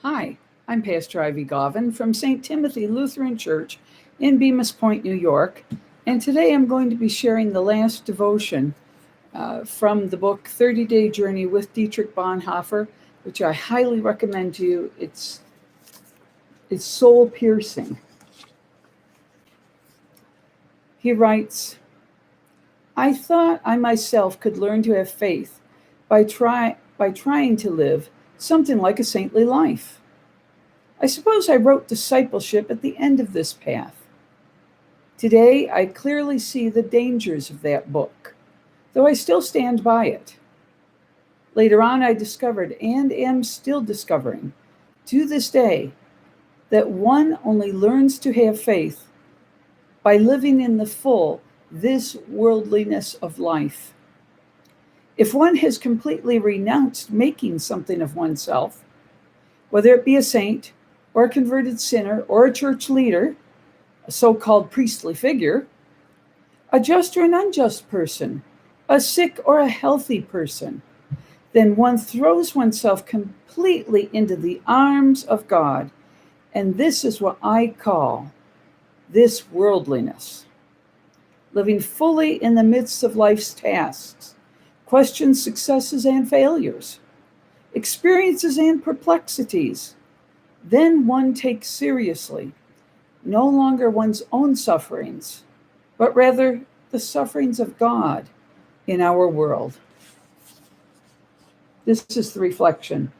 Hi, I'm Pastor Ivy Govan from St. Timothy Lutheran Church in Bemis Point, New York, and today I'm going to be sharing the last devotion from the book 30-Day Journey with Dietrich Bonhoeffer, which I highly recommend to you. It's soul-piercing. He writes, I thought I myself could learn to have faith by trying to live something like a saintly life. I suppose I wrote Discipleship at the end of this path. Today, I clearly see the dangers of that book, though I still stand by it. Later on, I discovered, and am still discovering, to this day, that one only learns to have faith by living in the full this worldliness of life. If one has completely renounced making something of oneself, whether it be a saint, or a converted sinner, or a church leader, a so-called priestly figure, a just or an unjust person, a sick or a healthy person, then one throws oneself completely into the arms of God, and this is what I call this worldliness. Living fully in the midst of life's tasks, questions, successes, and failures, experiences and perplexities, then one takes seriously no longer one's own sufferings, but rather the sufferings of God in our world. This is the reflection.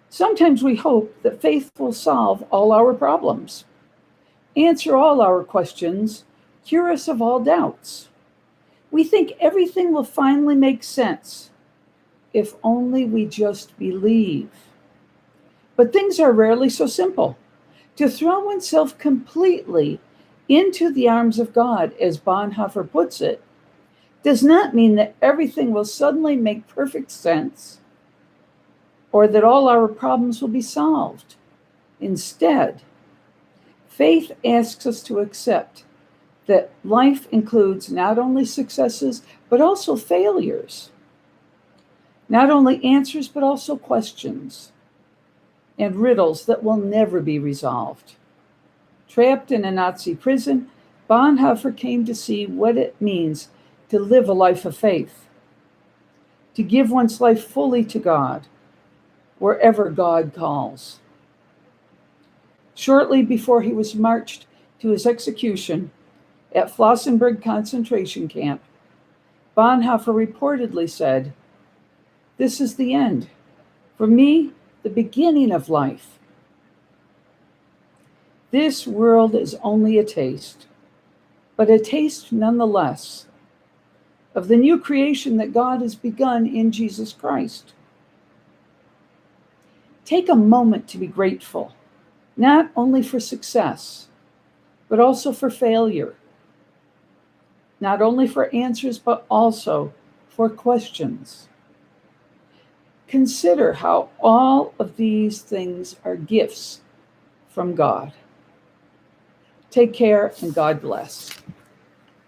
Sometimes we hope that faith will solve all our problems, answer all our questions, cure us of all doubts. We think everything will finally make sense if only we just believe. But things are rarely so simple. To throw oneself completely into the arms of God, as Bonhoeffer puts it, does not mean that everything will suddenly make perfect sense or that all our problems will be solved. Instead, faith asks us to accept that life includes not only successes, but also failures, not only answers, but also questions and riddles that will never be resolved. Trapped in a Nazi prison, Bonhoeffer came to see what it means to live a life of faith, to give one's life fully to God, wherever God calls. Shortly before he was marched to his execution at Flossenburg concentration camp, Bonhoeffer reportedly said, "This is the end. For me, the beginning of life. This world is only a taste, but a taste nonetheless, of the new creation that God has begun in Jesus Christ." Take a moment to be grateful, not only for success, but also for failure, not only for answers, but also for questions. Consider how all of these things are gifts from God. Take care and God bless.